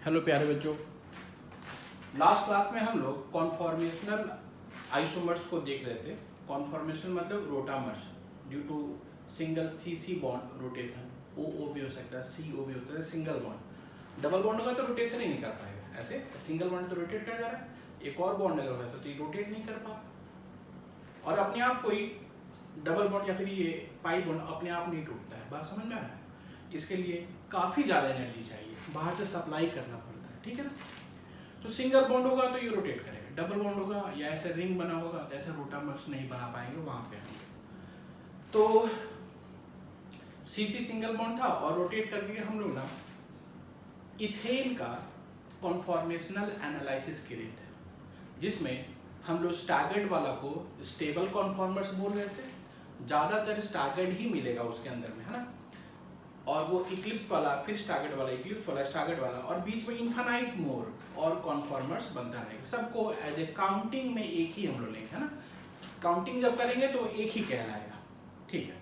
Hello प्यारे बच्चों, last class में हम लोग कॉन्फॉर्मेशनल आइसोमर्स को देख रहे थे। कॉन्फॉर्मेशनल मतलब rotamers due to single C C bond rotation, ओ भी हो सकता है, सी ओ भी हो सकता है। सिंगल बॉन्ड, डबल बॉन्ड होगा तो रोटेशन ही नहीं कर पाएगा। ऐसे सिंगल बॉन्ड तो रोटेट कर जा रहा है, एक और बॉन्ड अगर होगा तो ये रोटेट नहीं कर पा, और अपने आप कोई डबल बॉन्ड या फिर ये पाई बॉन्ड अपने आप नहीं टूटता है। बात समझ में आ रहा है? इसके लिए काफ़ी ज़्यादा एनर्जी चाहिए, बाहर से सप्लाई करना पड़ता है, ठीक है ना। तो सिंगल बॉन्ड होगा तो ये रोटेट करेगा, डबल बॉन्ड होगा या ऐसे रिंग बना होगा तो ऐसे रोटामर्स नहीं बना पाएंगे वहाँ पे हम। तो सी सिंगल बॉन्ड था और रोटेट करके हम लोग ना इथेन का कॉन्फॉर्मेशनल एनालिसिस किए थे, जिसमें हम लोग स्टैगर्ड वाला को स्टेबल कॉन्फॉर्मर्स बोल रहे थे। ज़्यादातर स्टैगर्ड ही मिलेगा उसके अंदर में, है ना। और वो इक्लिप्स वाला, फिर स्टैगर्ड वाला, इक्लिप्स वाला, स्टैगर्ड वाला, और बीच में इन्फिनाइट मोर और कॉन्फॉर्मर्स बनता रहेगा। सबको एज ए काउंटिंग में एक ही हम लोग लेंगे, है ना। काउंटिंग जब करेंगे तो एक ही कहलाएगा, ठीक है।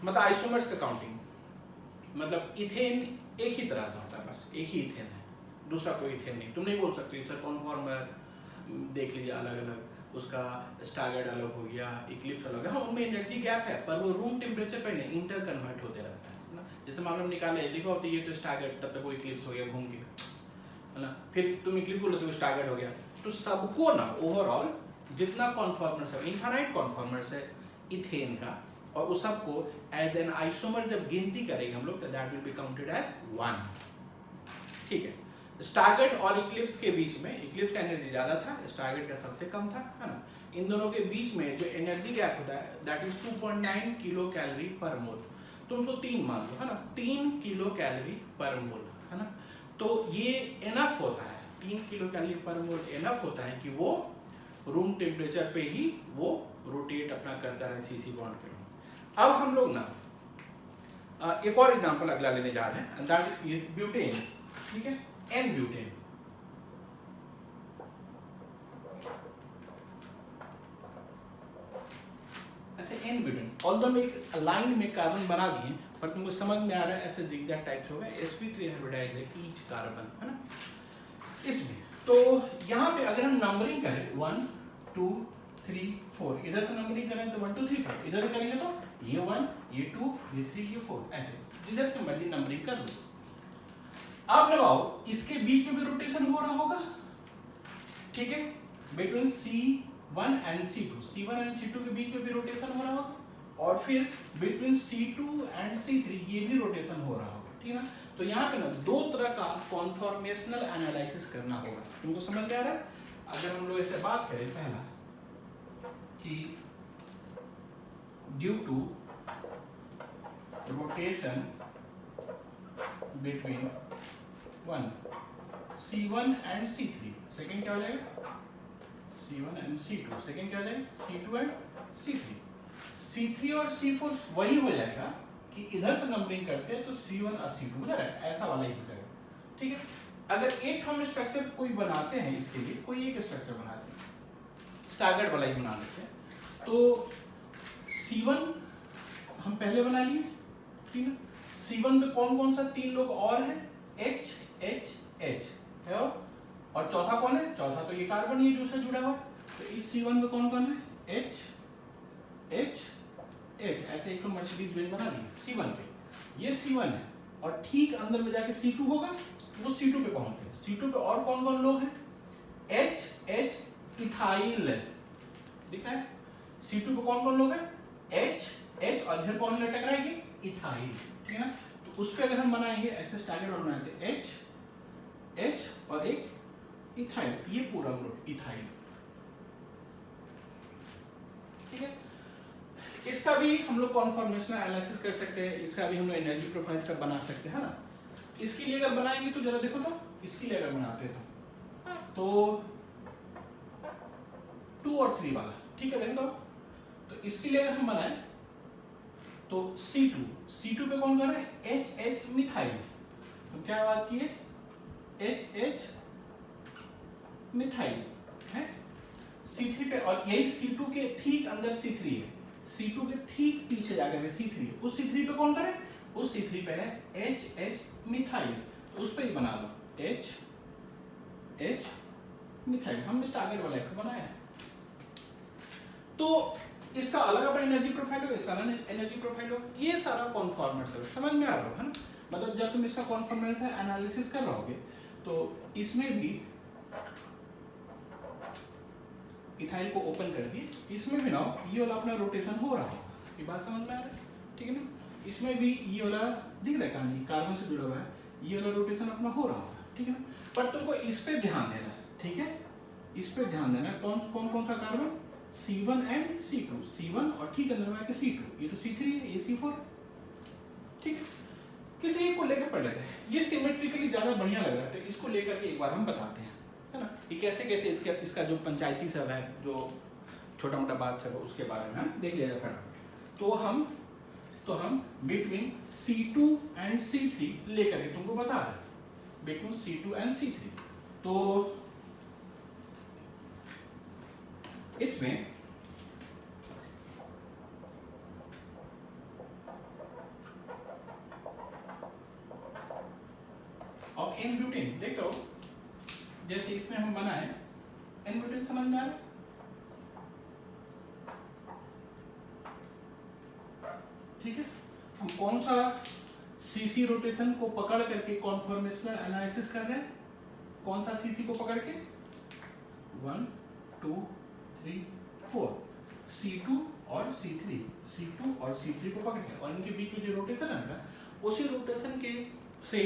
मतलब आइसोमर्स का काउंटिंग मतलब इथेन एक ही तरह का होता है, बस एक ही इथेन है, दूसरा कोई इथेन नहीं। तुम नहीं बोल सकते सर कॉन्फॉर्मर देख लीजिए अलग अलग, उसका स्टैगर्ड अलग हो गया, इक्लिप्स अलग है। हाँ, उनमें एनर्जी गैप है, पर वो रूम टेम्परेचर पर नहीं इंटर कन्वर्ट होते रहता है ना। जैसे मालूम निकाले देखो तो ये तो स्टैगर्ड, तब तक वो इक्लिप्स हो गया घूम के, है ना। फिर तुम इक्लिप्स बोलो तो वो स्टैगर्ड हो गया। तो सबको ना ओवरऑल जितना कॉन्फॉर्मर्स है, इनफाइनाइट कॉन्फॉर्मर्स है इथेन का, और उस सबको एज एन आइसोमर जब गिनती करेंगे हम लोग तो that will be counted as 1, ठीक है। स्टैगर्ड और इक्लिप्स के बीच में इक्लिप्स का एनर्जी ज़्यादा था, स्टैगर्ड का सबसे कम था, है ना। इन दोनों के बीच में जो एनर्जी गैप होता है दैट इज 2.9 किलो कैलोरी पर मोल। तुम उसको 3 मान लो, है ना, 3 किलो कैलोरी पर मोल, है ना। तो ये एनफ होता है, 3 किलो कैलोरी पर मोल एनफ होता है कि वो रूम टेम्परेचर पे ही वो रोटेट अपना करता रहे सी बॉन्ड के। अब हम लोग ना एक और एग्जाम्पल अगला लेने जा रहे हैं, दैट इज ब्यूटेन, ठीक है, एन ब्यूटेन। ऐसे एन ब्यूटेन, ऑल्दो में एक लाइन में कार्बन बना दिए, पर तुमको समझ में आ रहा है ऐसे जिगजैग टाइप से होगा। sp3 हाइब्रिडाइज है ईच कार्बन, है ना। इसमें तो यहाँ पे अगर हम नंबरिंग करें 1 2 3 4, इधर से नंबरिंग करें तो 1 2 3 4, इधर से करेंगे तो ये 1 ये 2 ये 3 ये 4, ऐसे जिधर से मर्जी नंबरिंग कर लो। आप लगाओ इसके बीच में भी रोटेशन हो रहा होगा, ठीक है, between C1 and C2, C1 and C2 के बीच में भी रोटेशन हो रहा होगा, और फिर बिटवीन C2 एंड C3 ये भी रोटेशन हो रहा होगा, ठीक है ना। तो यहाँ पे ना दो तरह का कॉन्फॉर्मेशनल एनालिसिस करना होगा। तुमको समझ में आ रहा है? अगर हम लोग ऐसे बात करें पहला कि due to rotation between C1 and C3, second क्या हो जाएगा C1 एंड C2, सेकेंड क्या हो जाएगा C2 एंड C3। C3 और C4 वही हो जाएगा कि इधर से नंबरिंग करते हैं तो C1 और C2 हो जाएगा, ऐसा वाला ही हो जाएगा, ठीक है। अगर एक हम स्ट्रक्चर कोई बनाते हैं, इसके लिए कोई एक स्ट्रक्चर बनाते हैं, स्टैगर्ड वाला ही बना लेते हैं, तो C1 हम पहले बना लिए, ठीक है। C1 पे कौन कौन सा 3 लोग और हैं, H H H है, और चौथा कौन है, चौथा तो ये कार्बन ही जो उससे जुड़ा हुआ। तो इस C1 पे कौन कौन है, H H H, ऐसे एक मर्सिडीज बेंज बना ली C1 पे, ये C1 है, और ठीक अंदर में जाके C2 होगा, वो C2 पे पहुंच गए। C2 पे और कौन कौन लोग हैं, H H इथाइल दिख रहा है। C2 पे कौन कौन लोग हैं, H H, और इधर कौन टकराएगी, इथाइल, ठीक है ना। तो उस पे अगर हम बनाएंगे ऐसे स्टैगर्ड और बनाते H H और एक इथाइल, ये पूरा ग्रुप इथाइल, ठीक है। इसका भी हम लोग कॉन्फॉर्मेशनल एनालिसिस कर सकते हैं, इसका भी हम लोग एनर्जी प्रोफाइल सब बना सकते हैं, है ना। इसके लिए अगर बनाएंगे तो जरा देखो तो, इसके लिए अगर बनाते हैं तो 2 और 3 वाला, ठीक है, देखो तो इसके लिए अगर हम बनाए तो C2 पे कौन कर रहे हैं, H मिथाइल, तो क्या बात की है, H मिथाइल है। C3 पे, और यही C2 के ठीक अंदर C3 है, C2 के ठीक पीछे जाकर C3, उस C3 पे कौन करे, उस C3 पे है H मिथाइल, तो उस पे ही बना लो H H मिथाइल, हमने टारगेट वाला एक बनाया है। तो इसका अलग अपना एनर्जी प्रोफाइल हो, इसका अलग एनर्जी प्रोफाइल हो, ये सारा कॉन्फॉर्मर्स है, समझ में आ रहा है ना। मतलब जब तुम इसका कॉन्फॉर्मर्स एनालिसिस कर रहोगे तो इसमें भी इथाइल को ओपन कर दिए, इसमें भी ना ये वाला अपना रोटेशन हो रहा होगा, ये बात समझ में आ रहा है, ठीक है ना। इसमें भी ये वाला दिख रहा है कहानी, कार्बन से जुड़ा हुआ है, ये वाला रोटेशन अपना हो रहा होगा, ठीक है ना। पर तुमको इस पे ध्यान देना है, ठीक है, इस पे ध्यान देना है। कौन कौन सा carbon, C1 and C2, C1 और ठीक अंदर में C2, ये तो C3 है, ये C4, ठीक है। किसी एक को लेकर पढ़ लेते हैं, ये सिमेट्रिकली ज्यादा बढ़िया लग रहा है, तो इसको लेकर के एक बार हम बताते हैं, है ना। ये कैसे कैसे इसका जो पंचायती सब है, जो छोटा मोटा बात सब है, उसके बारे में हम देख लिया जाए। तो हम बिटवीन C2 एंड C3 लेकर के तुमको बता रहे हैं, बिटवीन C2 एंड C3। तो इसमें और एन ब्यूटेन देखो, जैसे इसमें हम बनाए एन ब्यूटेन, समझ में आ रहा है, ठीक है। हम कौन सा सीसी रोटेशन को पकड़ करके कॉन्फॉर्मेशनल एनालिसिस कर रहे हैं, कौन सा सीसी को पकड़ के, 1 2 3 4, C2 और C2 और C3 को पकड़ के, और इनके बीच में जो रोटेशन है ना, उसी रोटेशन के से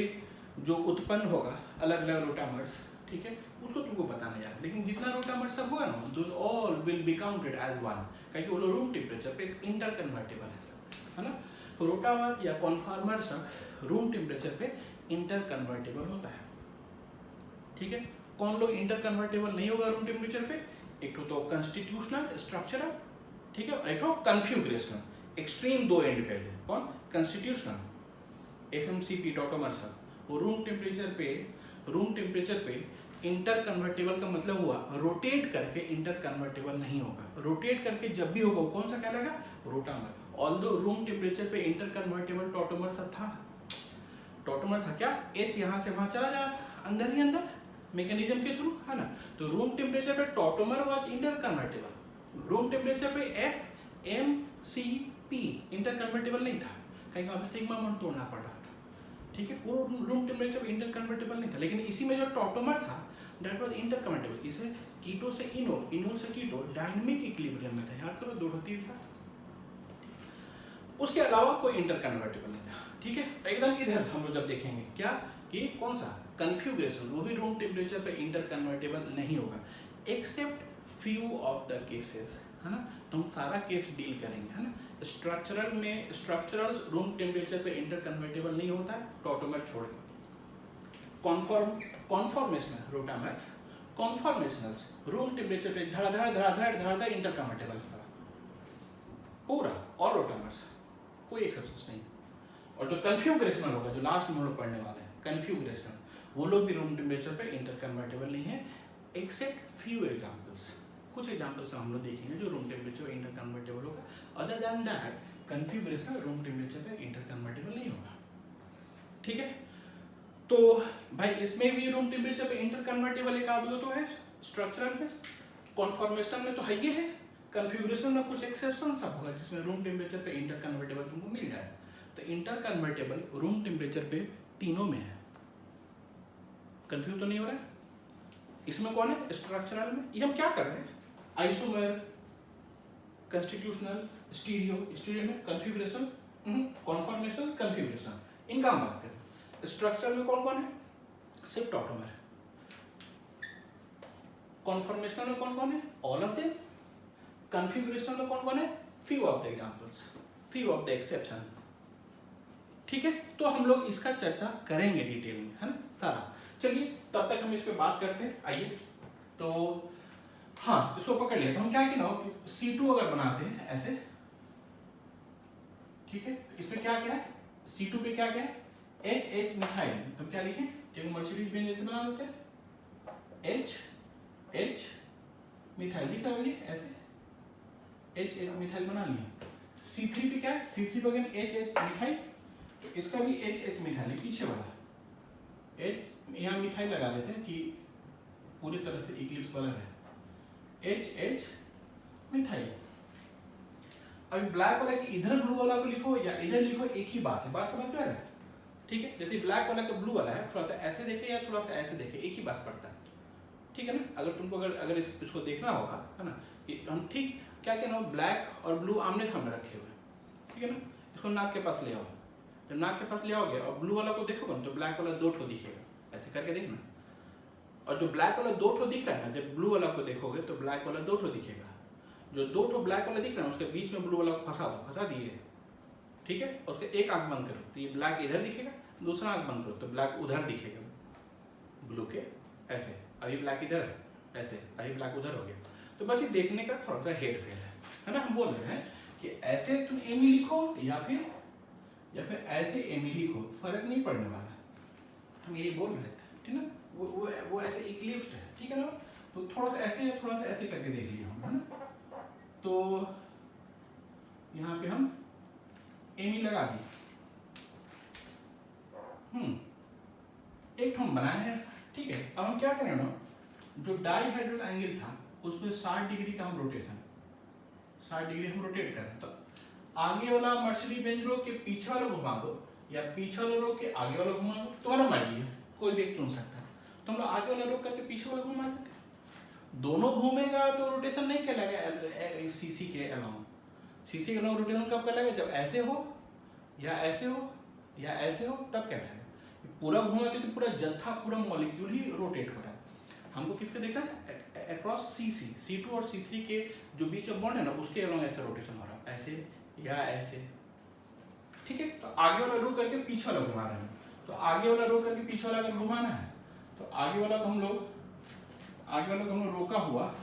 जो उत्पन्न होगा अलग अलग रोटामर्स, ठीक है, उसको तुमको बताना यार। लेकिन जितना रोटामर सब होगा ना, those all will be counted as one, क्योंकि वो रूम टेम्परेचर पे इंटर कन्वर्टेबल है सब, है ना। तो रोटामर या कॉन्फॉर्मर सब रूम टेम्परेचर पे इंटर कन्वर्टेबल होता है, ठीक है। कौन लोग इंटर कन्वर्टेबल नहीं होगा रूम टेम्परेचर पे, एक तो कंस्टिट्यूशनल स्ट्रक्चरल, ठीक है, और एक तो कन्फ्यूग्रेशनल, एक्सट्रीम दो एंड पे है। कौन, कंस्टिट्यूशनल FMCP टॉटोमर सब, वो रूम टेम्परेचर पे इंटर कन्वर्टेबल का मतलब हुआ रोटेट करके इंटर कन्वर्टेबल नहीं होगा। रोटेट करके जब भी होगा वो कौन सा कहलाएगा, रोटामर। ऑल्दो रूम टेम्परेचर पे इंटर कन्वर्टेबल टॉटोमर सब था, टॉटोमर था क्या, H यहाँ से वहाँ चला जा रहा था अंदर ही अंदर मैकेनिज्म के थ्रू, है ना। तो रूम टेम्परेचर पे tautomer was inter convertible, room temperature पे FMCP इंटर कन्वर्टेबल नहीं था, कहीं वहाँ पे सिग्मा बॉन्ड तोड़ना पड़ रहा था, ठीक है। वो रूम टेम्परेचर पे इंटर कन्वर्टेबल नहीं था। लेकिन इसी में जो टॉटोमर था दैट वाज इंटर कन्वर्टेबल, इसे कीटो से इनोल, इनोल से कीटो डायनामिक इक्विलिब्रियम में था, याद करो, दो तीर था। उसके अलावा कोई इंटर कन्वर्टेबल नहीं था, ठीक है। एकदम इधर हम लोग जब देखेंगे क्या कि कौन सा कन्फ्यूग्रेशन, वो भी रूम टेम्परेचर पे इंटर कन्वर्टेबल नहीं होगा, except few of the cases, है ना। तो हम सारा केस डील करेंगे, है ना। स्ट्रक्चरल में, स्ट्रक्चरल रूम टेम्परेचर पे इंटर कन्वर्टेबल नहीं होता है, टॉटोमर छोड़ के। कॉन्फॉर्मेशनल रोटामर्स, कॉन्फॉर्मेशनल्स रूम टेम्परेचर पे धड़ाधड़ इंटर कन्वर्टेबल है सारा पूरा, और रोटामर्स कोई एक्सेप्शन नहीं। और जो कन्फ्यूग्रेशनल होगा, जो लास्ट में हम लोग पढ़ने वाले हैं, कन्फ्यूग्रेशनल, वो लोग भी रूम टेम्परेचर पे इंटर कन्वर्टेबल नहीं है, एक्सेप्ट फ्यू एग्जांपल्स। कुछ एग्जांपल्स हम लोग देखेंगे जो रूम टेम्परेचर पे इंटर कन्वर्टेबल होगा, other than that configurational room temperature पे इंटर कन्वर्टेबल नहीं होगा, ठीक है। तो भाई इसमें भी रूम टेम्परेचर पे इंटर कन्वर्टेबल एक आध दो तो है, स्ट्रक्चरल में, कॉन्फॉर्मेशनल में तो है ही है, कन्फ्यूग्रेशन में कुछ एक्सेप्शन सब होगा जिसमें रूम टेम्परेचर पे इंटर कन्वर्टेबल तुमको मिल जाए। तो इंटर कन्वर्टेबल रूम टेम्परेचर पे तीनों में है, कंफ्यूज तो नहीं हो रहा है। इसमें कौन है, स्ट्रक्चरल में, ये हम क्या कर रहे हैं, आइसोमर, कंस्टिट्यूशनल, स्टीरियो में कन्फ्यूग्रेशन, कॉन्फॉर्मेशनल, कन्फ्यूग्रेशन, इनका हम बात करें। स्ट्रक्चरल में कौन कौन है, सिर्फ टॉटोमर। कॉन्फॉर्मेशनल में कौन कौन है, ऑल ऑफ देम। कन्फ्यूग्रेशन में कौन कौन है, few of the examples, few of the exceptions, ठीक है। तो हम लोग इसका चर्चा करेंगे डिटेल में, है ना, सारा। चलिए तब तक हम इस पे बात करते हैं, आइए। तो हाँ, इसको पकड़ लिया। तो हम क्या कि ना C2 अगर बनाते हैं ऐसे, ठीक है, इसमें क्या क्या है, C2 पे क्या क्या है, H मिथाइल, तो क्या लिखें, एक मर्सिडीज बेंज जैसे बना देते हैं, H मिथाइल, लिख रहा है ये ऐसे, H मिथाइल बना लिया। C3 पे क्या है, C3 पे अगेन H मिथाइल, तो इसका भी H मिथाइल है, पीछे वाला यहाँ मिथाइल लगा देते हैं कि पूरी तरह से इक्लिप्स वाला रहे। HH methyl. अभी ब्लैक वाला कि इधर ब्लू वाला को लिखो या इधर लिखो, एक ही बात है, बात समझ में आ रहा है? ठीक है, जैसे ब्लैक वाला का ब्लू वाला है, थोड़ा सा ऐसे देखे या थोड़ा सा ऐसे देखे, एक ही बात पड़ता है। ठीक है ना? अगर तुमको अगर इसको देखना होगा, है ना, कि हम ठीक क्या कहना हो, ब्लैक और ब्लू आमने सामने रखे हुए, ठीक है ना, इसको नाक के पास ले आओ। जब नाक के पास ले आओगे और ब्लू वाला को देखोगे तो ब्लैक वाला 2 ठो दिखेगा, ऐसे करके देखना। और जो ब्लैक वाला 2 ठो दिख रहा है ना, जब ब्लू वाला को देखोगे तो ब्लैक वाला 2 ठो दिखेगा। जो 2 ठो ब्लैक वाला दिख रहा है उसके बीच में ब्लू वाला को फंसा दो, फंसा दिए, ठीक है। उसके एक आंख बंद करो तो ये ब्लैक इधर दिखेगा, दूसरा आंख बंद करो तो ब्लैक उधर दिखेगा, ब्लू के ऐसे। अभी ब्लैक इधर है, ऐसे, अभी ब्लैक उधर हो गया। तो बस ये देखने का थोड़ा सा हेर फेर है ना। हम बोल रहे हैं कि ऐसे तुम एमी लिखो या फिर ऐसे एमी लिखो, फर्क नहीं पड़ने वाला, हम यही बोल रहे थे, ठीक है ना। वो ऐसे इक्लिप्स्ड है, ठीक है ना। तो थोड़ा सा ऐसे या थोड़ा सा ऐसे करके देख लिया हम, है ना। तो यहाँ पे हम एमी लगा दिए, एक हम बनाए हैं, ठीक है। अब हम क्या करें ना, जो डाइहेड्रल एंगल था उसमें 60 डिग्री का हम रोटेशन, 60 डिग्री हम रोटेट करें। तो आगे वाला मर्सिडीज बेंज रो के पीछे वाला घुमा दो या पीछे वाला रो के आगे वाला घुमा दो, तुम्हारा मर्जी है, कोई भी एक चुन सकता है। तो हम लोग आगे वाला रो करके पीछे वाला घुमा देते हैं। दोनों घूमेगा तो रोटेशन नहीं कहलाएगा सीसी के अलाउंग। सीसी के अलाउंग रोटेशन कब कहलाएगा, जब ऐसे हो या ऐसे हो या ऐसे हो, तब कहलाएगा। पूरा घुमाते तो पूरा जत्था, पूरा मॉलिक्यूल ही रोटेट हो रहा है। हमको किसके देखना है, अक्रॉस CC, C2 और C3 के जो बीच में बॉन्ड है ना, उसके अलाउंग ऐसे रोटेशन हो रहा है, ऐसे या ऐसे, ठीक है। तो आगे वाला रो करके पीछे वाला घुमा रहे हैं। तो आगे वाला रो करके पीछे वाला अगर घुमाना है तो आगे वाला को हम लोग रोका हुआ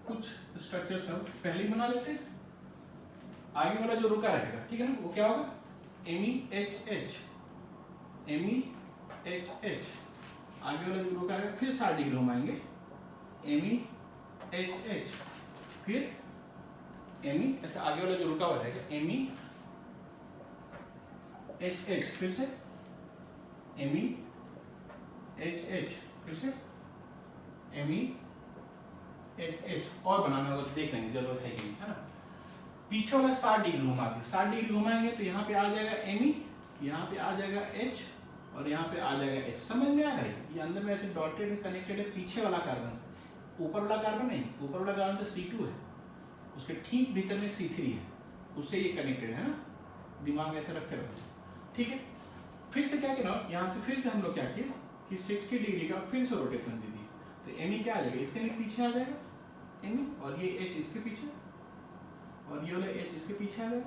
कुछ स्ट्रक्चर सब पहले ही बना लेते हैं। आगे वाला जो रुका रहेगा, ठीक है ना, वो क्या होगा, MEHH, MEHH। आगे वाला जो रुका है फिर 60 डिग्री घुमाएंगे, MEHH, फिर एमी, ऐसे आगे वाला जो रुका हुआ रहेगा MEHH, फिर से MEHH, फिर से MEHH। और बनाना होगा तो देख लेंगे, जरूरत है कि नहीं, है ना। पीछे वाला 60 डिग्री घुमा दिया, 60 डिग्री घुमाएंगे तो यहाँ पे आ जाएगा एमी, यहाँ पे आ जाएगा H और यहाँ पे आ जाएगा H। समझ में आ रहा है? ये अंदर में ऐसे डॉटेड है, कनेक्टेड है पीछे वाला कार्बन से, ऊपर वाला कार्बन नहीं, ऊपर वाला कार्बन तो C2 है, उसके ठीक भीतर में C3 है, उससे ये कनेक्टेड है ना। दिमाग ऐसे रखते रहो, ठीक है। फिर से क्या किया, यहाँ से फिर से हम लोग क्या किए कि 60 डिग्री का फिर से रोटेशन दे दिए। तो एमी क्या आ जाएगा, इसके पीछे आ जाएगा एमी, और ये H इसके पीछे, और ये वाला H इसके पीछे आ जाएगा।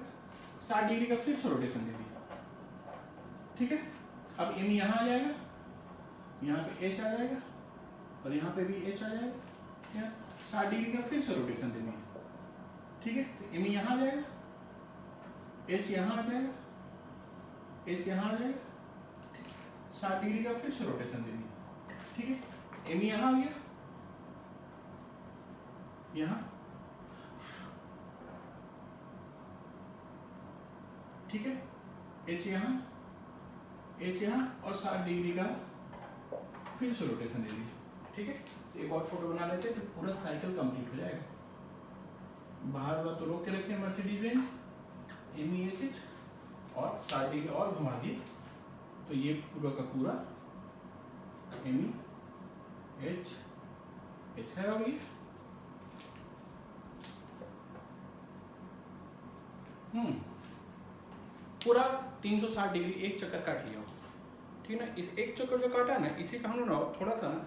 60 डिग्री का फिर से रोटेशन दे दिया, ठीक है। अब एमी यहाँ आ जाएगा, यहाँ पे H आ जाएगा और यहाँ पे भी H आ जाएगा। 60 डिग्री का फिर से रोटेशन देनी है, ठीक है। तो एमी यहाँ आ जाएगा, H यहाँ आ जाएगा, H यहाँ आ जाएगा, 60 डिग्री का फिर से रोटेशन देनी है, ठीक है। एमी यहाँ आ गया, यहाँ, ठीक है। H यहाँ, H यहाँ और 60 डिग्री का फिर से रोटेशन दे दिया, ठीक है। एक और फोटो बना लेते हैं तो पूरा साइकिल कंप्लीट हो जाएगा। बाहर वाला तो रोक के रखे मर्सिडीज बेंज, MEHH, और 60 डिग्री और घुमा दिए तो ये पूरा का पूरा MEHH है। और ये पूरा 360 डिग्री एक चक्कर काट लिया, ठीक है ना। इस एक चक्कर जो काटा है ना, इसी का हम लोग थोड़ा सा ना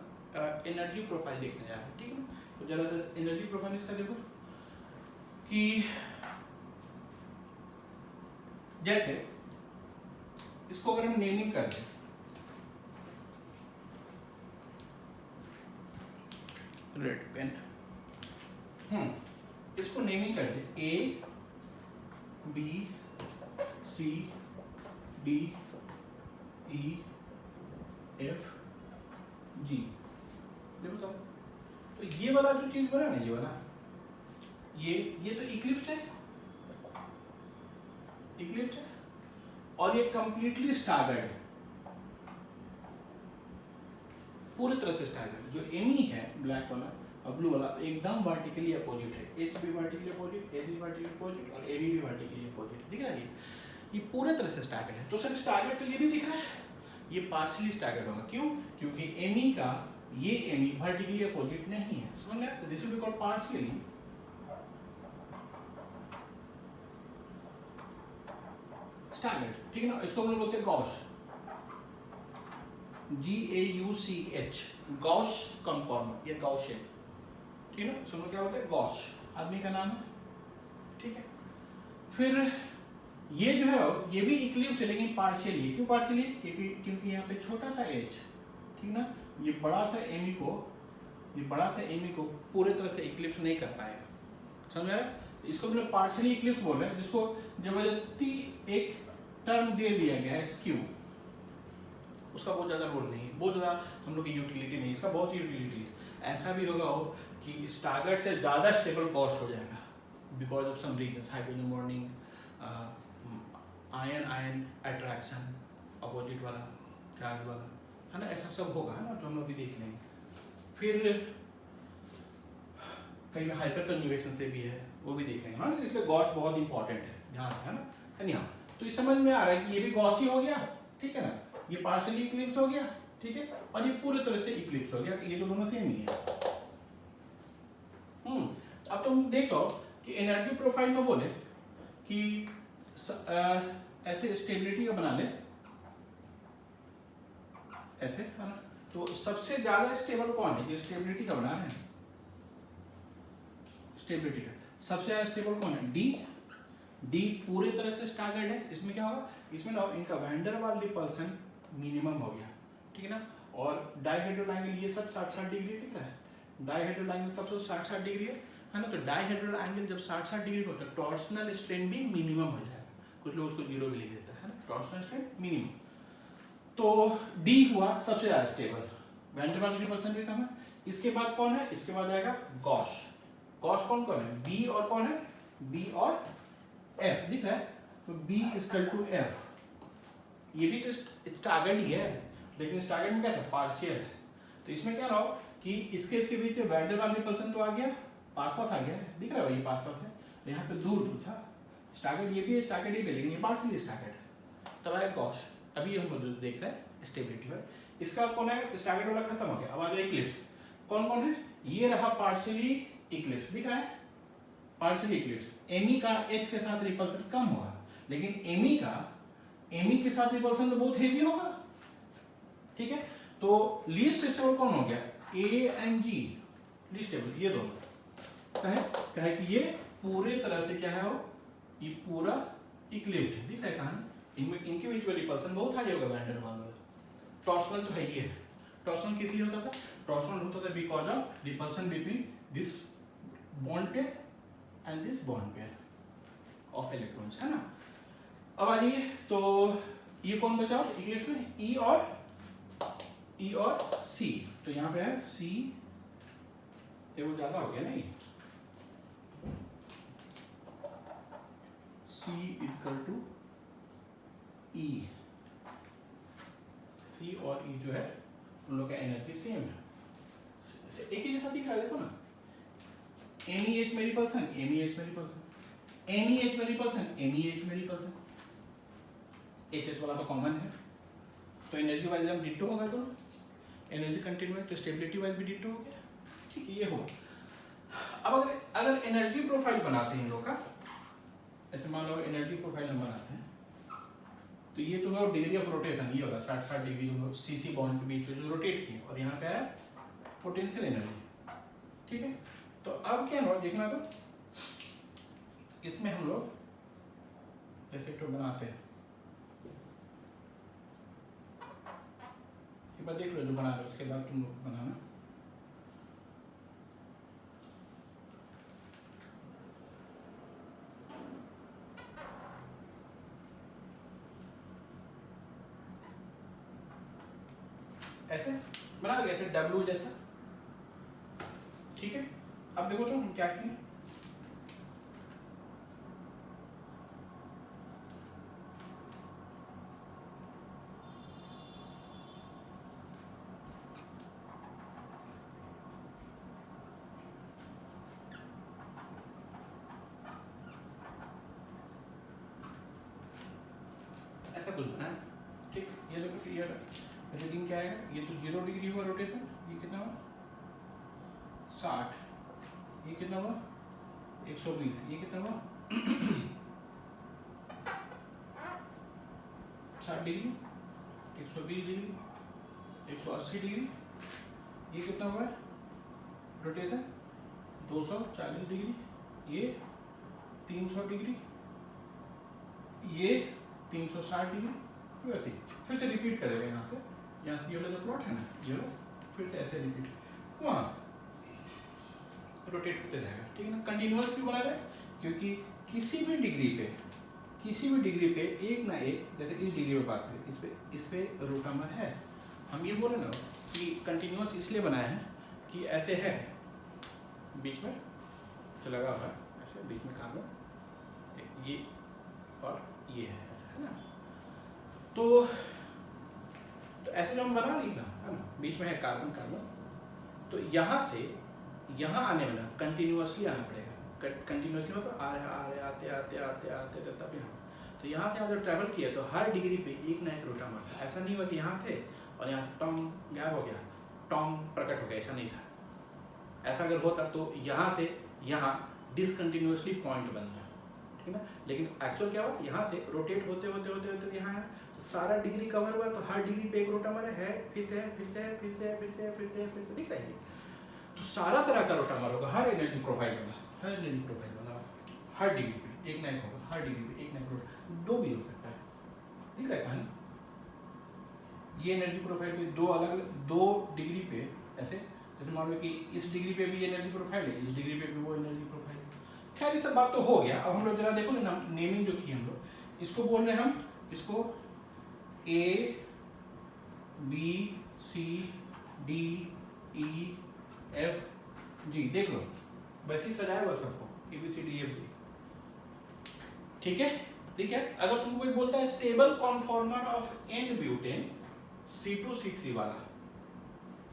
एनर्जी प्रोफाइल देखने जा रहे हैं, ठीक है ना। तो जरा एनर्जी प्रोफाइल इसका देखो कि जैसे इसको अगर हम नेमिंग कर दें, रेड पेन, इसको नेमिंग कर दें A B C D E F G, देखो तो ये वाला जो चीज बना ना, ये वाला ये तो इक्लिप्स है, और ये कंप्लीटली स्टागर्ड है, पूरी तरह से स्टैगर्ड। जो एमी है ब्लैक वाला और ब्लू वाला एकदम वर्टिकली अपोजिट है, एच भी वर्टिकली अपोजिट, एच भी वर्टिकली अपोजिट और एमी भी वर्टिकली अपोजिट, दिख रहा है ये पूरे तरह से स्टैगर्ड है। तो सर स्टैगर्ड तो ये भी दिख रहा है, ये पार्शियली स्टैगर्ड होगा, क्यों? क्योंकि एमी का ये एमी वर्टिकली अपोजिट नहीं है, समझ में? This will be called partially staggered, ठीक है ना? इसको हम लोग बोलते हैं गॉश, GAUCH, गॉश कन्फॉर्मर या गॉशियन, ठीक है ना? इसको क्या बोलते हैं? गॉश आदमी का नाम है, ठीक है। फिर ये जो है ये भी इक्लिप्स है लेकिन पार्शियली। क्यों पार्शियली? क्योंकि यहाँ पे छोटा सा एच, ठीक ना, ये बड़ा सा एमी को पूरे तरह से इक्लिप्स नहीं कर पाएगा, समझ में आया? इसको हम लोग पार्शियली इक्लिप्स बोल रहे हैं, जिसको जबरदस्ती एक टर्म दे दिया गया है स्क्यू, उसका बहुत ज़्यादा रोल नहीं है, बहुत ज़्यादा हम लोग की यूटिलिटी नहीं, इसका बहुत यूटिलिटी है। ऐसा भी होगा हो कि स्टैगर्ड से ज़्यादा स्टेबल कॉस्ट हो जाएगा because of some reasons, hydrogen bonding, ion attraction, opposite वाला चार्ज वाला, है ना, ऐसा सब होगा, है ना, तो हम लोग भी देख लेंगे। फिर कहीं हाइपर कंजुगेशन से भी है, वो भी देख लेंगे, हाँ। इसलिए गॉश बहुत इंपॉर्टेंट है, ध्यान है ना, धन्यवाद। तो इस समझ में आ रहा है कि ये भी गॉसी हो गया, ठीक है ना, ये पार्शियली इक्लिप्स हो गया, ठीक है, और ये पूरी तरह से इक्लिप्स हो गया, ये तो दोनों सेम ही है। अब तुम देखो कि एनर्जी प्रोफाइल में बोले कि ऐसे स्टेबिलिटी का बना ले, ऐसे, है ना, तो सबसे ज्यादा स्टेबल कौन है? ये स्टेबिलिटी का बना रहे हैं, स्टेबिलिटी का सबसे ज्यादा स्टेबल कौन है? डी पूरे तरह से स्टैगर्ड है। इसमें क्या होगा? इसमें ना इनका वैन डर वाल रिपल्सन मिनिमम हो गया, ठीक है ना, और डाइहेड्रल एंगल ये सब 60-60 डिग्री दिख रहा है, डाइहेड्रल एंगल सब 60-60 डिग्री है ना, तो डाइहेड्रल एंगल जब 60-60 डिग्री होता है टॉर्सनल स्ट्रेन भी मिनिमम हो जाएगा, कुछ लोग उसको 0 भी लिख देता है ना, टॉर्सनल स्ट्रेन मिनिमम। तो डी हुआ सबसे ज्यादा स्टेबल, वैन डर वाल रिपल्सन भी कम है। इसके बाद कौन है? इसके बाद आएगा गॉश। गॉश कौन है? बी और कौन है? बी और एफ, दिख रहा है, तो B = F। ये भी तो स्टैगर्ड ही है, लेकिन स्टैगर्ड में कैसा? पार्शियल है। तो इसमें क्या रहा कि इसके बीच में वैन डर वाल रिपल्सन तो आ गया, पास आ गया है, दिख रहा है, ये पास है, यहाँ पे दूर था। स्टैगर्ड ये भी है, स्टैगर्ड ये भी, लेकिन ये पार्शियली स्टैगर्ड है। तब आया गॉश। अभी हम जो देख रहे हैं स्टेबिलिटी पर, इसका कौन है? स्टैगर्ड वाला खत्म हो गया, अब आ गया इक्लिप्स। कौन है? ये रहा पार्शियली इक्लिप्स, दिख रहा है, पार्शियली इक्लिप्स। एमी का एच के साथ रिपल्सन कम होगा, लेकिन एमी के साथ रिपल्सन तो बहुत हेवी होगा, ठीक है। तो लीस्ट स्टेबल कौन हो गया? A and G, least stable ये दोनों कहे कि ये पूरे तरह से क्या है वो, ये पूरा इक्लिप्स्ड है, दिख रहा है कहानी, इनमें इनके बीच में रिपल्सन बहुत हाई होगा वैन डर वाल वाला। टॉर्सनल तो है ही है। टॉर्सनल किस लिए होता था? टॉर्सनल होता था because of repulsion between this bond pair and this bond pair of electrons, है ना। अब आ जाइए, तो ये कौन बचा इक्लिप्स में? ई और सी। तो यहाँ पे है सी, ये वो ज्यादा हो गया नहीं, C = E। सी और ई जो है उन लोग का एनर्जी सेम है, एक ही जैसा दिख रहा है, देखो ना, MEH में रिपल्सन, MEH में रिपल्सन, NEH में रिपल्सन, MEH में रिपल्सन, HH वाला तो कॉमन है, तो एनर्जी वाइज हम डिट्टो होगा, तो एनर्जी कंटेंट में, तो स्टेबिलिटी वाइज भी डिट्टो हो गया, ठीक है, ये होगा। अब अगर एनर्जी प्रोफाइल बनाते हैं इन लोग का, ऐसे मान लो एनर्जी प्रोफाइल हम बनाते हैं, तो ये तो डिग्री ऑफ रोटेशन ये होगा 60-60 डिग्री जो सीसी बॉन्ड के बीच में जो रोटेट किए, और यहाँ पे है पोटेंशियल एनर्जी, ठीक है। तो अब क्या हो देखना, तो इसमें हम लोग ऐसे तो बनाते हैं, एक बार देख लो जो बना रहे हो, उसके बाद तुम लोग बनाना। ऐसे बना दो, ऐसे W जैसा, ठीक है। अब देखो तो हम क्या किए, ऐसा कुछ बना है, ठीक। ये देखो क्लियर रीडिंग क्या है, ये तो 0 डिग्री हुआ रोटेशन, ये कितना हुआ 60, ये कितना हुआ 120, ये कितना हुआ 60 डिग्री, 120 डिग्री, 180 डिग्री, ये कितना हुआ रोटेशन 240 डिग्री, ये 300 डिग्री, ये 360 डिग्री। वैसे ही फिर से रिपीट करेगा यहाँ से ये वाला जो प्लॉट है ना, ये वाला फिर से ऐसे रिपीट वहाँ से रोटेट होते रहेगा, ठीक है ना। कंटिन्यूअस भी बना रहे क्योंकि किसी भी डिग्री पे एक ना एक, जैसे इस डिग्री पे बात करें, इस पे रोटामर है। हम ये बोले ना कि कंटिन्यूअस इसलिए बनाया है कि ऐसे है, बीच में ऐसे लगा हुआ है, ऐसे बीच में कार्बन, ये और ये है, ऐसा है ना। तो ऐसे जो हम बना लिए ना, है ना, बीच में है कार्बन कार्बन, तो यहाँ से यहाँ आने में ना कंटिन्यूअसली आना पड़ेगा। कंटिन्यूअसली मतलब आ रहे आते तब यहाँ, तो यहाँ से जब ट्रैवल किया तो हर डिग्री पे एक ना एक रोटामर था। ऐसा नहीं हुआ कि यहाँ थे और यहाँ टॉम गायब हो गया, टॉम प्रकट हो गया, ऐसा नहीं था। ऐसा अगर होता तो यहाँ से यहाँ डिसकंटिन्यूअसली पॉइंट बनता, ठीक है ना। लेकिन एक्चुअल क्या हुआ, यहाँ से रोटेट होते होते यहाँ है, तो सारा डिग्री कवर हुआ, तो हर डिग्री पे एक रोटामर है, फिर से दिख रहा है। तो सारा तरह का रोटामर होगा, हर एनर्जी प्रोफाइल वाला हर डिग्री पे एक ना एक होगा, हर डिग्री पे एक ना एक, दो भी हो सकता है, दिख रहा है कहानी। ये एनर्जी प्रोफाइल पे दो अलग दो डिग्री पे ऐसे, जैसे मान लो कि इस डिग्री पे भी एनर्जी प्रोफाइल है, इस डिग्री पे भी वो एनर्जी प्रोफाइल है। खैर ये सब बात तो हो गया। अब हम लोग जरा देखो ना नेमिंग जो की हम लोग, इसको बोल रहे हैं हम, इसको A B C D E F G, देख लो वैसे ही सजाया हुआ सबको A B C D E F G, ठीक है। ठीक है, अगर तुमको कोई बोलता है stable conformer of n butane C2C3 वाला,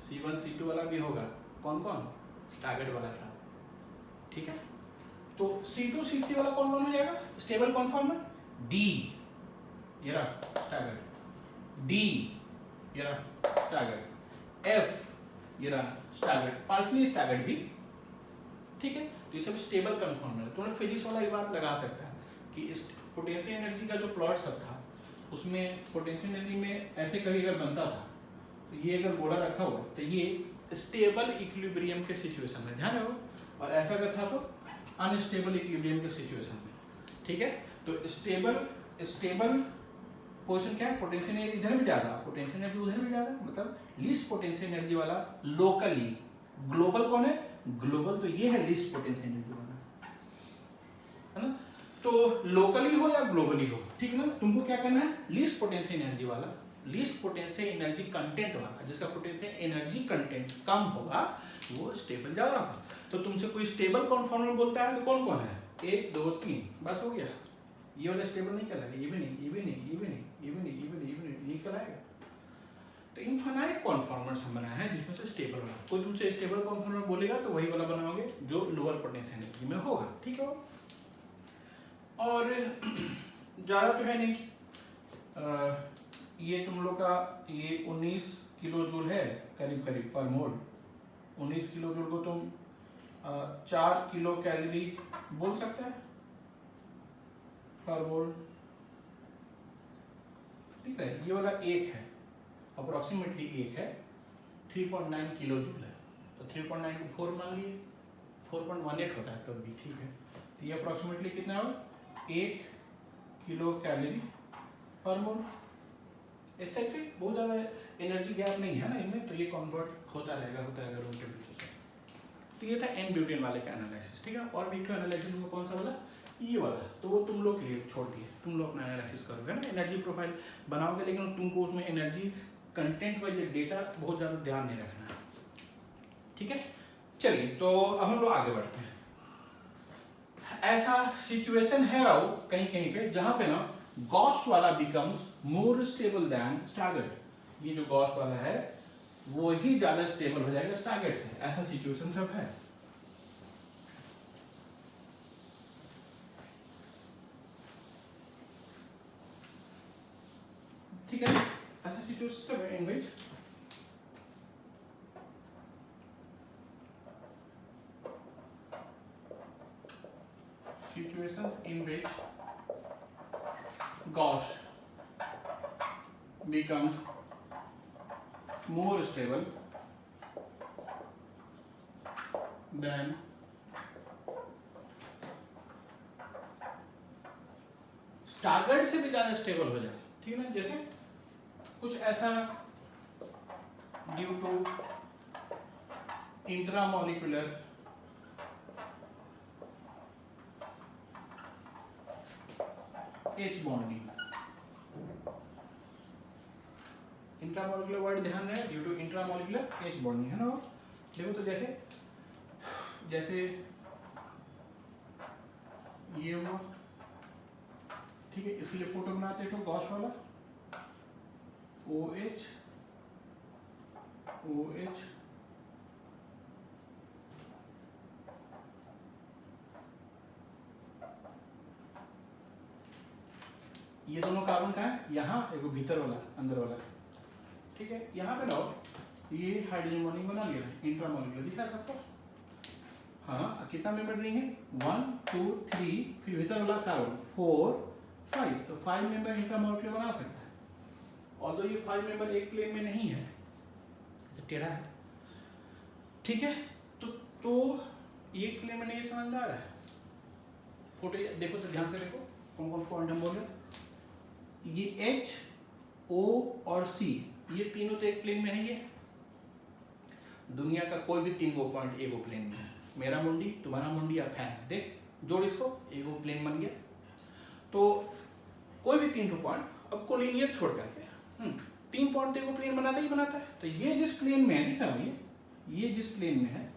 C1 C2 वाला भी होगा, कौन कौन स्टागर्ड वाला सब, ठीक है। तो C2C3 वाला कौन कौन हो जाएगा स्टेबल कॉन्फॉर्मर, D ये रहा स्टागर्ड, D ये रहा स्टागर्ड, F ये रहा स्टागर्ड, पार्शियली स्टागर्ड भी, ठीक है। तो ये सब स्टेबल कन्फॉर्मर है। तुमने फिजिक्स वाला ये बात लगा सकता है कि इस पोटेंशियल एनर्जी का जो प्लॉट सब था उसमें पोटेंशियल एनर्जी में ऐसे कभी अगर बनता था तो ये अगर गोला रखा हुआ तो ये स्टेबल इक्विलिब्रियम के सिचुएशन में, ध्यान रखो, और ऐसा अगर था तो अनस्टेबल इक्विलिब्रियम के सिचुएशन में, ठीक है। तो स्टेबल पोजीशन क्या है, पोटेंशियल एनर्जी इधर भी ज्यादा, पोटेंशियल एनर्जी उधर भी ज्यादा, मतलब लीस्ट पोटेंशियल एनर्जी वाला लोकली। ग्लोबल कौन है, ग्लोबल तो ये है लीस्ट पोटेंशियल एनर्जी वाला, है ना। तो लोकली हो या ग्लोबली हो, ठीक है ना, तुमको क्या करना है, लीस्ट पोटेंशियल एनर्जी वाला, लीस्ट पोटेंशियल एनर्जी कंटेंट वाला, जिसका पोटेंशियल एनर्जी कंटेंट कम होगा वो स्टेबल ज्यादा होगा। तो तुमसे कोई स्टेबल कॉन्फॉर्मर बोलता है तो कौन कौन है, 1 2 3 बस हो गया। ये वाला स्टेबल नहीं कहलाएगा, ये भी नहीं, ये भी नहीं, ये भी नहीं, ये भी नहीं, ये भी नहीं, ये भी नहीं, ये कहलाएगा। तो इनफाइनाइट कॉन्फॉर्मर्स हम बनाए हैं जिसमें से स्टेबल वाला, कोई तुमसे स्टेबल कॉन्फॉर्मर बोलेगा तो वही वाला बनाओगे जो लोअर पोटेंशियल एनर्जी में होगा, ठीक है। और ज़्यादा तो है नहीं, ये तुम लोग का ये 19 किलो जूल है करीब करीब पर मोल। 19 किलो जूल को तुम 4 किलो कैलोरी बोल सकते हैं पर मोल, ठीक है। ये वाला एक है, अप्रोक्सीमेटली एक है, 3.9 किलो जूल है, तो 3.9 को 4 मान लिए, 4.18 होता है तो भी ठीक है। तो ये अप्रोक्सीमेटली कितना है, 1 किलो कैलोरी पर मोल। इस टाइप से बहुत ज़्यादा एनर्जी गैप नहीं है ना इनमें, तो ये कन्वर्ट होता रहेगा रूम टेम्परेचर से। तो ये था एन ब्यूटेन वाले का एनालिसिस, ठीक है। और भी एनालिसिस में कौन सा वाला, ये वाला, तो वो तुम लोग के लिए छोड़ दिए, तुम लोग अपना एनालिसिस करोगे ना, एनर्जी प्रोफाइल बनाओगे, लेकिन तुमको उसमें एनर्जी कंटेंट वाइज डेटा बहुत ज़्यादा ध्यान नहीं रखना है, ठीक है। चलिए तो अब हम लोग आगे बढ़ते हैं। ऐसा सिचुएशन है कहीं कहीं पे जहां पे ना गॉस वाला becomes more stable then Stargate. ये जो गॉस वाला है वो ही ज्यादा स्टेबल हो जाएगा स्टारगेट से, ऐसा सिचुएशन सब है। situation in which Gauss becomes more stable than स्टागर्ड से भी ज्यादा स्टेबल हो जाए, ठीक है ना। जैसे कुछ ऐसा due to intramolecular H bonding, intramolecular word ध्यान दें, due to intramolecular H bonding, है ना। देखो तो जैसे जैसे ये हुआ, ठीक है। इसके लिए फोटो बनाते हैं तो गॉस वाला OH OH ये दोनों कार्बन का है, यहाँ एक भीतर वाला अंदर वाला, ठीक है। यहाँ पे लाओ, ये हाइड्रोजन बॉन्डिंग बना लिया, इंट्रामोलिकुलर दिखा सबको। हाँ, कितना मेंबर रिंग है, 1 2 3, फिर भीतर वाला कार्बन 4 5, तो 5 मेंबर इंट्रामोलिकुलर बना सकता है। ऑल्दो ये 5 मेंबर एक प्लेन में नहीं है, टेढ़ा है, ठीक है। तो एक प्लेन में नहीं समझ में आ रहा है। फोटो देखो तो ध्यान से देखो, कौन कौन पॉइंट हम बोल रहे हैं। ये H O और C ये तीनों तो एक प्लेन में है। ये दुनिया का कोई भी 3 पॉइंट एक प्लेन में है। मेरा मुंडी, तुम्हारा मुंडी या फैन, देख जोड़ इसको, एक प्लेन बन गया। तो कोई भी 3 पॉइंट अब कोलिनियर छोड़ करके 3 पॉइंट तो प्लेन बनाता ही बनाता है। तो ये जिस प्लेन में है, दिखा ये जिस प्लेन में है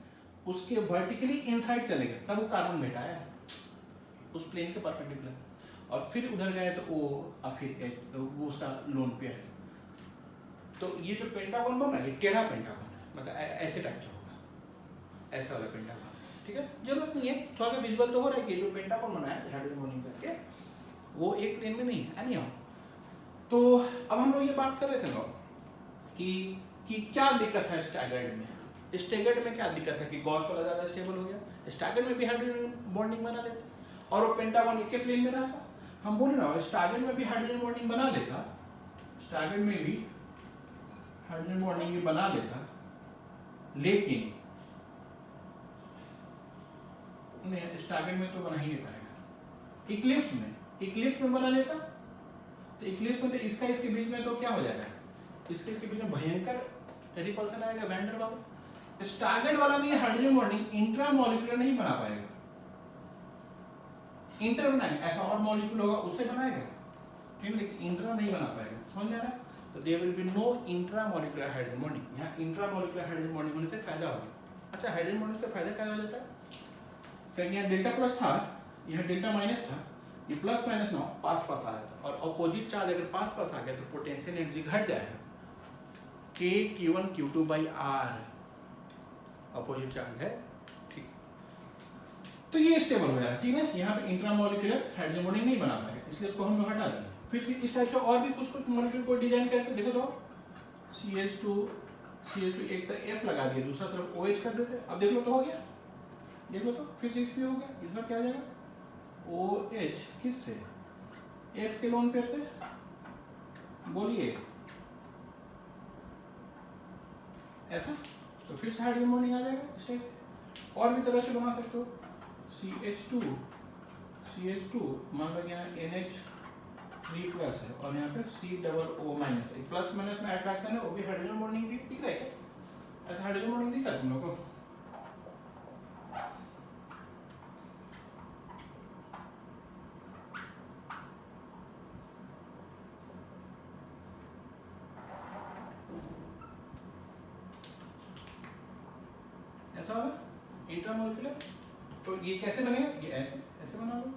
उसके वर्टिकली इनसाइड चलेगा, तब वो कार्बन बेटा है उस प्लेन के परपेंडिकुलर, और फिर उधर गए तो O और फिर H, तो वो उसका लोन पेयर है। तो ये जो पेंटागन बना, ये टेढ़ा पेंटागन है, मतलब ऐसे टाइप से होगा, ऐसा वाला पेंटागन, ठीक है। जरूरत नहीं है, थोड़ा विजुअल तो हो रहा है कि जो पेंटागन बना है हाइड्रोजन बॉन्डिंग करके वो एक प्लेन में नहीं है, नहीं। तो अब हम लोग ये बात कर रहे थे ना कि क्या दिक्कत है स्टैगर्ड में। स्टैगर्ड में क्या दिक्कत है कि गॉस वाला ज्यादा स्टेबल हो गया, स्टैगर्ड में भी हाइड्रोजन बॉन्डिंग बना लेते और वो पेंटागन एक प्लेन में रहता। हम बोले ना स्टैगर्ड में भी हाइड्रोजन बॉन्डिंग बना लेता, स्टैगर्ड में भी हाइड्रोजन बॉन्डिंग भी बना लेता, लेकिन नहीं, स्टैगर्ड में तो बना ही नहीं पाएगा। इक्लिप्स में बना लेता, तो इक्लिप्स में तो इसका इसके बीच में तो क्या हो जाएगा, इसके बीच में भयंकर रिपल्सन आएगा, वैन डर वाल्स। स्टैगर्ड वाला में हाइड्रोजन बॉन्डिंग इंट्रामोलिकुलर नहीं बना पाएगा, इंटर बनाएगा, ऐसा और मॉलिक्यूल होगा उससे बनाएगा, ठीक है, लेकिन इंट्रा नहीं बना पाएगा। समझ में आ रहा है। तो there will be no intramolecular hydrogen bonding. यहाँ इंट्रामोलिकुलर हाइड्रोजन बॉन्डिंग होने से फायदा होगा। अच्छा, हाइड्रोजन बॉन्डिंग से फायदा क्या हो जाता है, क्योंकि यहाँ डेल्टा प्लस था, यहाँ डेल्टा माइनस था, ये प्लस माइनस ना पास पास आ जाता, और अपोजिट चार्ज अगर पास पास आ गया तो पोटेंशियल एनर्जी घट जाएगा, K Q1 Q2 by R opposite charge है, ठीक। तो ये स्टेबल हो जाएगा, ठीक है। यहाँ पे इंट्रामोलिकुलर हाइड्रोजन बॉन्डिंग नहीं बना पाएगा, इसलिए उसको हम लोग हटा देंगे। फिर इस टाइप से और भी कुछ मॉलिक्यूल को डिजाइन करके देखो तो CH2 एक तो F लगा दिया, दूसरा तरफ OH कर देते। अब देख लो तो हो गया, देख लो तो फिर से इसमें हो गया, इस बार क्या आ जाएगा OH किससे, F के लोन पेयर से, बोलिए ऐसा, तो फिर से हाइड्रोजन बॉन्डिंग आ जाएगा इस टाइप से। और भी तरह से बना सकते हो, CH2 मान लो यहाँ NH3 प्लस है और यहाँ पे COO माइनस है, प्लस माइनस में अट्रैक्शन है, वो भी हाइड्रोजन बॉन्डिंग भी दिख रहा है क्या, ऐसा हाइड्रोजन बॉन्डिंग दिख रहा है तुम लोग को। ऐसा होगा इंट्रामोलिकुलर। तो ये कैसे बनेगा, ये ऐसे ऐसे बना लो,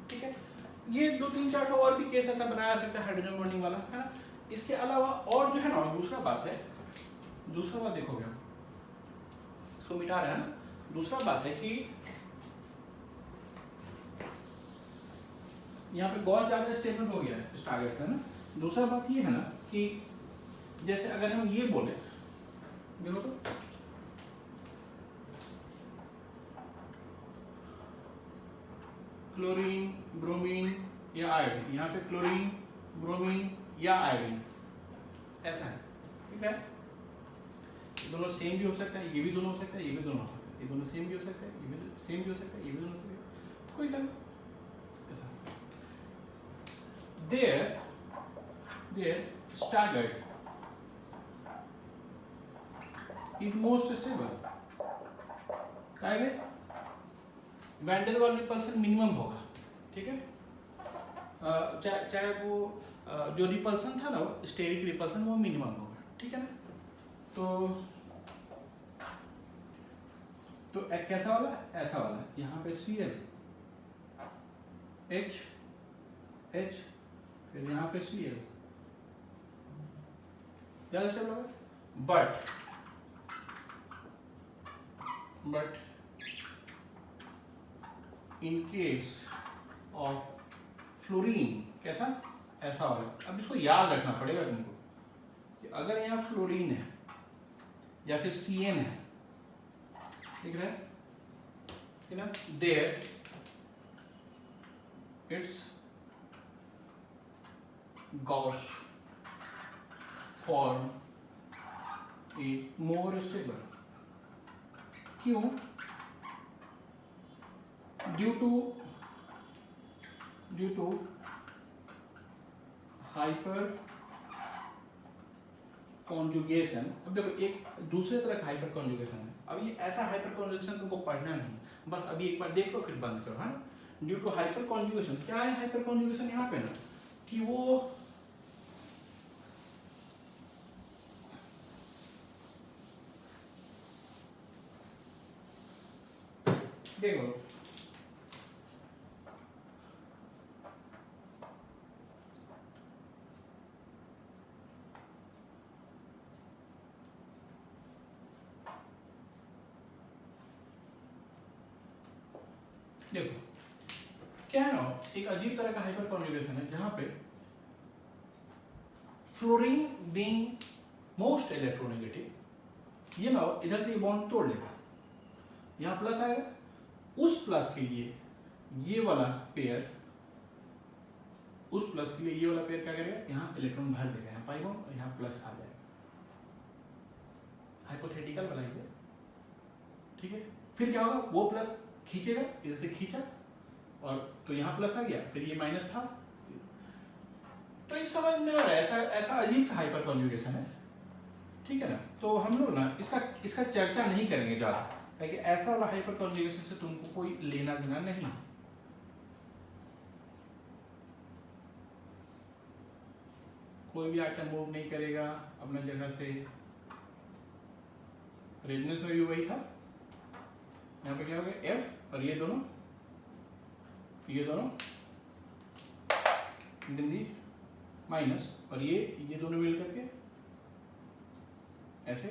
ठीक है। ये 2 3 4 और भी केस ऐसा बनाया सकता है हाइड्रोजन बॉन्डिंग वाला, है ना। इसके अलावा और जो है ना दूसरा बात देखोगे हम, इसको मिटा रहे हैं ना। दूसरा बात है कि यहाँ पे गॉस ज्यादा स्टेबल हो गया है स्टारगेट का ना। दूसरा बात ये है ना कि जैसे अगर हम ये बोले, देखो तो क्लोरीन, ब्रोमीन या आयोडीन, यहाँ पे क्लोरीन, ब्रोमीन या आयोडीन ऐसा है, ठीक है। दोनों सेम भी हो सकता है, ये भी दोनों हो सकता है, ये भी दोनों हो सकता है, ये दोनों सेम भी हो सकता है, ये भी सेम भी हो सकता है, ये भी दोनों हो सकता है, कोई नहीं। Their staggered is most stable, काहे van der Waals repulsion minimum होगा, ठीक है। चाहे वो जो रिपल्सन था ना, वो स्टेरिक रिपल्सन, वो मिनिमम होगा, ठीक है ना। तो एक कैसा वाला, ऐसा वाला, यहाँ पे Cl H H फिर यहाँ पे Cl, ज्यादा स्टेबल होगा। But in case of fluorine कैसा, ऐसा वाला। अब इसको याद रखना पड़ेगा तुमको कि अगर यहाँ फ्लोरीन है या फिर Cn है, ठीक है ना, there it's gauche form is more stable. क्यों? Due to hyperconjugation. अब देखो एक दूसरे तरह का हाइपर कॉन्जुगेशन है। अब ये ऐसा हाइपर कॉन्जुगेशन तुमको पढ़ना नहीं, बस अभी एक बार देख लो फिर बंद करो, है ना। ड्यू टू हाइपर कॉन्जुगेशन, क्या है हाइपर कॉन्जुगेशन यहाँ पे ना, कि वो देखो देखो क्या है ना, एक अजीब तरह का हाइपर कॉन्जुगेशन है जहां पे फ्लोरीन बीइंग मोस्ट इलेक्ट्रोनेगेटिव, ये ना इधर से ये बॉन्ड तोड़ लेगा, यहाँ प्लस आएगा, उस प्लस के लिए ये वाला पेयर, उस प्लस के लिए ये वाला पेयर क्या करेगा, यहाँ इलेक्ट्रॉन भर देगा, यहाँ पाई बॉन्ड और यहाँ प्लस आ जाएगा। हाइपोथेटिकल बनाइए, ठीक है। फिर क्या होगा, वो प्लस खींचेगा, इधर से खींचा और तो यहाँ प्लस आ गया, फिर ये माइनस था। तो इस समझ में आ रहा है, ऐसा अजीब सा हाइपर कॉन्जुगेशन है, ठीक है ना। तो हम लोग ना इसका चर्चा नहीं करेंगे ज़्यादा, क्योंकि ऐसा वाला हाइपर कॉन्जुगेशन से तुमको कोई लेना देना नहीं। कोई भी आइटम मूव नहीं करेगा अपना जगह से, रेजोनेंस में भी वही था। यहाँ पे क्या हो गया, F और ये दोनों बिंदी माइनस, और ये दोनों मिल करके ऐसे,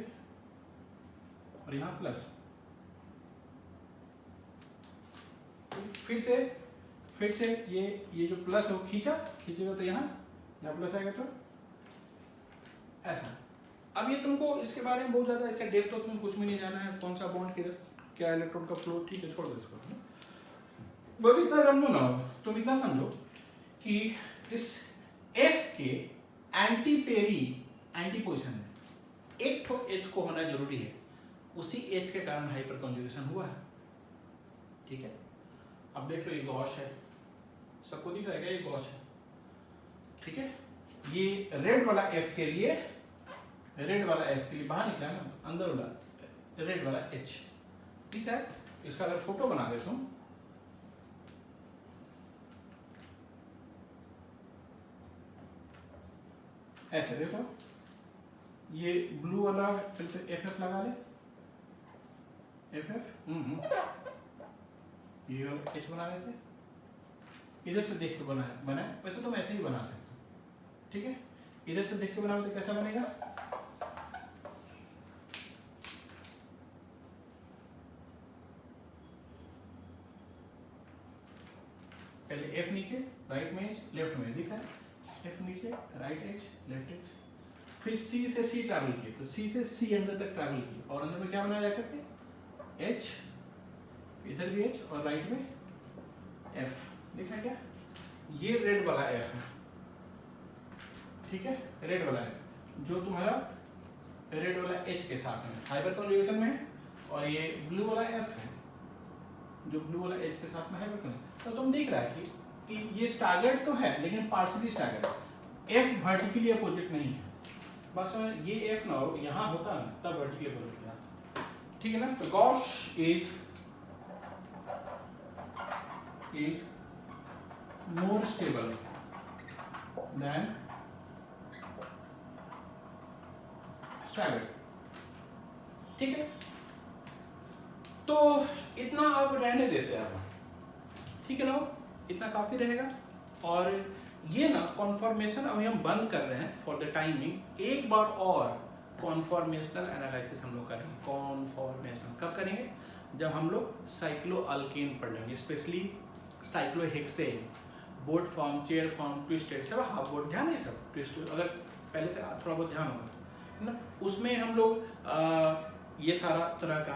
और यहाँ प्लस। फिर से ये जो प्लस है वो खींचेगा तो यहाँ प्लस आएगा, तो ऐसा। अब ये तुमको इसके बारे में बहुत ज्यादा इसका डेप्थ तो तुम्हें कुछ भी नहीं जाना है, कौन सा बॉन्ड किधर, क्या इलेक्ट्रॉन का फ्लो, ठीक है, छोड़ दो इसको। बस इतना समझो ना, तुम इतना समझो कि इस F के एंटी पोजिशन में एक ठो H को होना जरूरी है, उसी H के कारण हाइपर कॉन्जुगेशन हुआ है, ठीक है। अब देख लो ये गॉस है, सबको दिख रहा है क्या, ये गॉस है, ठीक है। ये रेड वाला F के लिए बाहर निकला ना, अंदर वाला रेड वाला H, ठीक है। इसका अगर फोटो बना दे तुम, ऐसे देखो, ये ब्लू वाला फिर से FF लगा ले, FF ये वाला H बना लेते, इधर से देख के बनाए, वैसे तुम ऐसे ही बना सकते हो, ठीक है। इधर से देख के बनाओ तो कैसा बनेगा, पहले एफ नीचे, राइट में एज, लेफ्ट में दिखा है, एफ नीचे, राइट एज, लेफ्ट एज, फिर सी से सी ट्रैवल किए, तो सी से सी अंदर तक ट्रैवल किए, और अंदर में क्या बनाया जा करके एच, इधर भी एच, और राइट में एफ, दिखा क्या, ये रेड वाला एफ है, ठीक है, रेड वाला एफ जो तुम्हारा रेड वाला एच के साथ में हाइपर कॉन्जुगेशन में है, और ये ब्लू वाला एफ है जो ब्लू वाला एच के साथ में है, तो तुम देख रहा है कि ये स्टैगर्ड तो है लेकिन partially staggered, F vertically opposite नहीं है, बस ये एफ ना हो यहाँ होता ना तब वर्टिकली अपोजिट था, ठीक है ना। तो Gauss is more stable then staggered, ठीक है। तो इतना अब रहने देते हैं आप, ठीक है ना, इतना काफी रहेगा। और ये ना कॉन्फॉर्मेशन अभी हम बंद कर रहे हैं फॉर द टाइमिंग, एक बार और कॉन्फॉर्मेशनल एनालिसिस हम लोग करेंगे। कॉन्फॉर्मेशनल कब करेंगे, जब हम लोग साइक्लोअल्केन पढ़ लेंगे, specially cyclohexane, board form, chair form, twisted, सब हाफ बोर्ड, ध्यान है सब ट्विस्टेड, अगर पहले से थोड़ा बहुत ध्यान होगा है ना, उसमें हम लोग ये सारा तरह का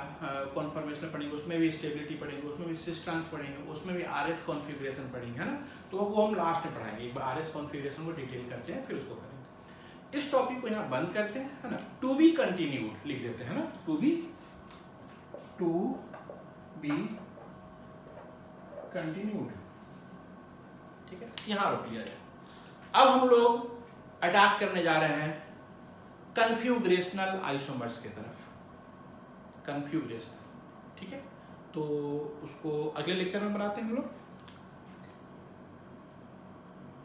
कॉन्फॉर्मेशन पढ़ेंगे, उसमें भी स्टेबिलिटी पढ़ेंगे, उसमें भी सिस्ट्रांस पढ़ेंगे, उसमें भी आरएस कॉन्फ़िगरेशन पढ़ेंगे, है ना। तो वो हम लास्ट में पढ़ाएंगे, एक बार आरएस कॉन्फ़िगरेशन को डिटेल करते हैं फिर उसको करेंगे। इस टॉपिक को यहाँ बंद करते हैं, है ना, टू बी कंटिन्यूड लिख देते हैं ना, टू बी कंटिन्यूड, ठीक है, यहाँ रोक लिया जाए। अब हम लोग अटैक करने जा रहे हैं कन्फ्यूग्रेशनल आइसोमर्स की तरफ, कन्फ्यूग्रेशनल, ठीक है। तो उसको अगले लेक्चर में बनाते हैं हम लोग।